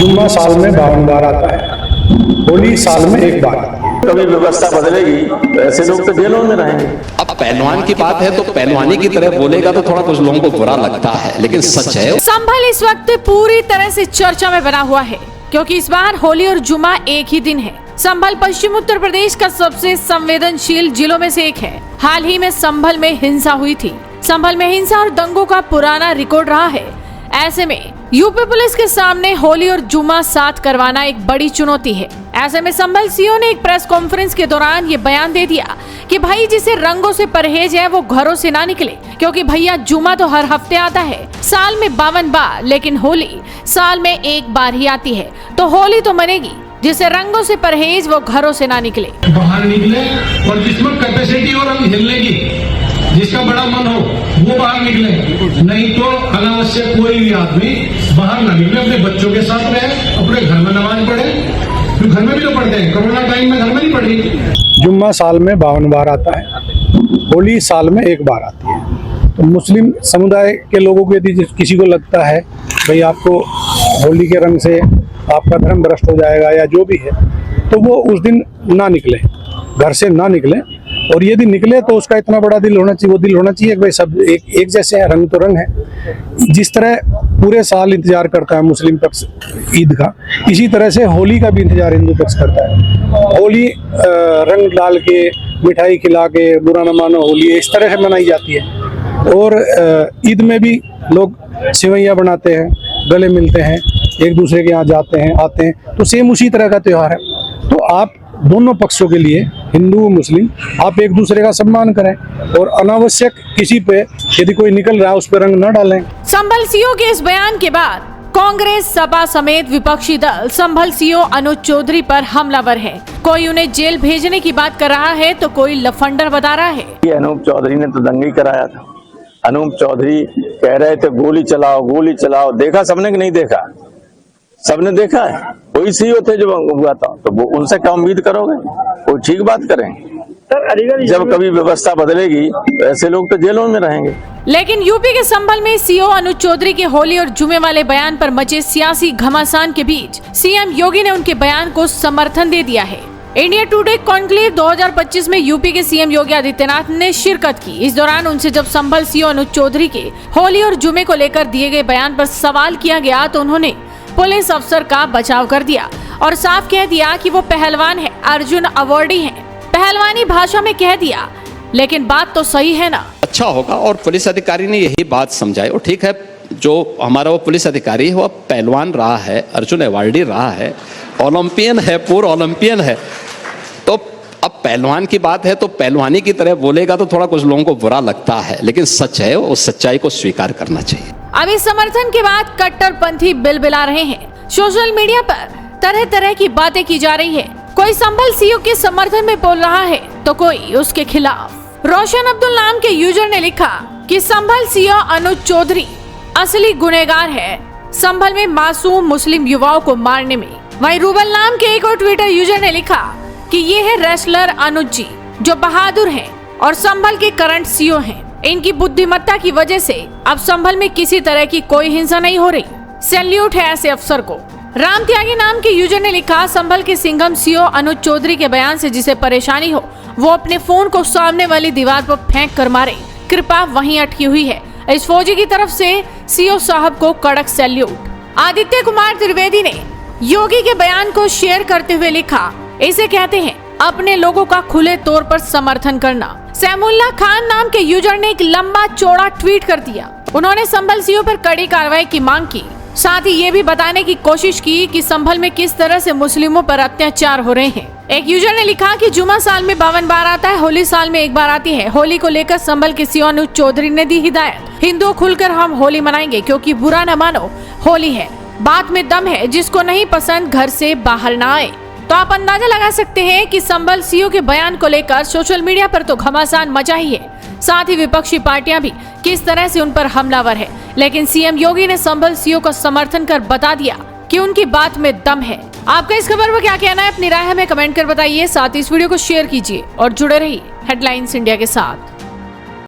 जुम्मा साल में 52 बार आता है, होली साल में एक बार आती है। कभी व्यवस्था बदलेगी तो ऐसे लोग तो जेलों में रहेंगे। अब पहलवान की बात है तो पहलवानी की तरह बोलेगा तो थोड़ा कुछ लोगों को बुरा लगता है, लेकिन सच है। संभल इस वक्त पूरी तरह से चर्चा में बना हुआ है क्योंकि इस बार होली और जुम्मा एक ही दिन है। संभल पश्चिम उत्तर प्रदेश का सबसे संवेदनशील जिलों में से एक है। हाल ही में संभल में हिंसा हुई थी। संभल में हिंसा और दंगों का पुराना रिकॉर्ड रहा है। ऐसे में यूपी पुलिस के सामने होली और जुम्मा साथ करवाना एक बड़ी चुनौती है। ऐसे में संभल सीओ ने एक प्रेस कॉन्फ्रेंस के दौरान ये बयान दे दिया कि भाई जिसे रंगों से परहेज है वो घरों से ना निकले, क्योंकि भैया जुम्मा तो हर हफ्ते आता है, साल में 52 बार, लेकिन होली साल में एक बार ही आती है। तो होली तो मनेगी, जिसे रंगों से परहेज वो घरों से ना निकले। बाहर निकले और जिसमें कैपेसिटी और रंग हिलने की, जिसका बड़ा मन हो वो बाहर निकले, नहीं तो अनावश्यक कोई भी आदमी बाहर ना निकले। अपने बच्चों के साथ रहे, अपने घर में नमाज पढ़े, तो घर में भी तो पढ़ते हैं। कोरोना टाइम में घर में नहीं पढ़ी। जुम्मा साल में 52 बार आता है, होली साल में एक बार आती है। तो मुस्लिम समुदाय के लोगों को यदि किसी को लगता है भाई आपको होली के रंग से आपका धर्म भ्रष्ट हो जाएगा या जो भी है, तो वो उस दिन ना निकले, घर से ना निकले। और यदि निकले तो उसका इतना बड़ा दिल होना चाहिए, वो दिल होना चाहिए कि भाई सब एक जैसे हैं, रंग तो रंग है। जिस तरह पूरे साल इंतजार करता है मुस्लिम पक्ष ईद का, इसी तरह से होली का भी इंतजार हिंदू पक्ष करता है। होली रंग डाल के, मिठाई खिला के, बुरा न मानो होली, इस तरह से मनाई जाती है। और ईद में भी लोग सेवैयाँ बनाते हैं, गले मिलते हैं, एक दूसरे के यहाँ जाते हैं, आते हैं, तो सेम उसी तरह का त्यौहार है। तो आप दोनों पक्षों के लिए, हिंदू मुस्लिम, आप एक दूसरे का सम्मान करें और अनावश्यक किसी पे यदि कोई निकल रहा है उस पर रंग न डालें। संभल सीओ के इस बयान के बाद कांग्रेस सपा समेत विपक्षी दल संभल सीओ अनुज चौधरी पर हमलावर है। कोई उन्हें जेल भेजने की बात कर रहा है तो कोई लफंडर बता रहा है। अनूप चौधरी ने तो दंगा ही कराया था। अनूप चौधरी कह रहे थे गोली चलाओ, गोली चलाओ। देखा सबने कि नहीं देखा? सबने देखा है। कोई सीओ थे जो हुआ था, तो वो उनसे क्या उम्मीद करोगे? वो ठीक बात करें। जब कभी व्यवस्था बदलेगी तो ऐसे लोग तो जेलों में रहेंगे। लेकिन यूपी के संभल में सीओ अनुज चौधरी के होली और जुमे वाले बयान पर मचे सियासी घमासान के बीच सीएम योगी ने उनके बयान को समर्थन दे दिया है। इंडिया टुडे कॉन्क्लेव 2025 में यूपी के सीएम योगी आदित्यनाथ ने शिरकत की। इस दौरान उनसे जब संभल सीओ अनुज चौधरी के होली और जुमे को लेकर दिए गए बयान पर सवाल किया गया तो उन्होंने पुलिस अफसर का बचाव कर दिया और साफ कह दिया कि वो पहलवान है, अर्जुन अवार्डी है। पहलवानी भाषा में कह दिया, लेकिन बात तो सही है ना। अच्छा होगा और पुलिस अधिकारी ने यही बात समझाई। और ठीक है, जो हमारा वो पुलिस अधिकारी है वो पहलवान रहा है, अर्जुन अवार्डी रहा है, ओलंपियन है, पूर्व ओलंपियन है। तो अब पहलवान की बात है तो पहलवानी की तरह बोलेगा तो थोड़ा कुछ लोगों को बुरा लगता है, लेकिन सच है, उस सच्चाई को स्वीकार करना चाहिए। अब इस समर्थन के बाद कट्टरपंथी बिलबिला रहे हैं। सोशल मीडिया पर तरह तरह की बातें की जा रही है। कोई संभल सीओ के समर्थन में बोल रहा है तो कोई उसके खिलाफ। रोशन अब्दुल नाम के यूजर ने लिखा कि संभल सीओ अनुज चौधरी असली गुनहगार है संभल में मासूम मुस्लिम युवाओं को मारने में। वहीं रूबल नाम के एक और ट्विटर यूजर ने लिखा कि ये है रेसलर अनुज जी, जो बहादुर हैं और संभल के करंट सीओ हैं। इनकी बुद्धिमत्ता की वजह से अब संभल में किसी तरह की कोई हिंसा नहीं हो रही। सैल्यूट है ऐसे अफसर को। राम त्यागी नाम के यूजर ने लिखा, संभल के सिंघम सीओ अनुज चौधरी के बयान से जिसे परेशानी हो वो अपने फोन को सामने वाली दीवार पर फेंक कर मारे, कृपा वहीं अटकी हुई है। इस फौजी की तरफ से सीओ साहब को कड़क सैल्यूट। आदित्य कुमार त्रिवेदी ने योगी के बयान को शेयर करते हुए लिखा, इसे कहते हैं अपने लोगों का खुले तौर पर समर्थन करना। सैमुल्ला खान नाम के यूजर ने एक लंबा चौड़ा ट्वीट कर दिया। उन्होंने संभल सीओ पर कड़ी कार्रवाई की मांग की, साथ ही ये भी बताने की कोशिश की कि संभल में किस तरह से मुस्लिमों पर अत्याचार हो रहे हैं। एक यूजर ने लिखा कि जुमा साल में 52 बार आता है, होली साल में एक बार आती है। होली को लेकर संभल के सीओ अनुज चौधरी ने दी हिदायत, हिंदू खुलकर हम होली मनाएंगे क्योंकि बुरा न मानो होली है, बात में दम है, जिसको नहीं पसंद घर से बाहर ना आए। तो आप अंदाजा लगा सकते हैं कि संभल सीओ के बयान को लेकर सोशल मीडिया पर तो घमासान मचा ही है, साथ ही विपक्षी पार्टियां भी किस तरह से उन पर हमलावर है। लेकिन सीएम योगी ने संभल सीओ का समर्थन कर बता दिया कि उनकी बात में दम है। आपका इस खबर पर क्या कहना है, अपनी राय हमें कमेंट कर बताइए। साथ ही इस वीडियो को शेयर कीजिए और जुड़े रहिए हेडलाइंस इंडिया के साथ।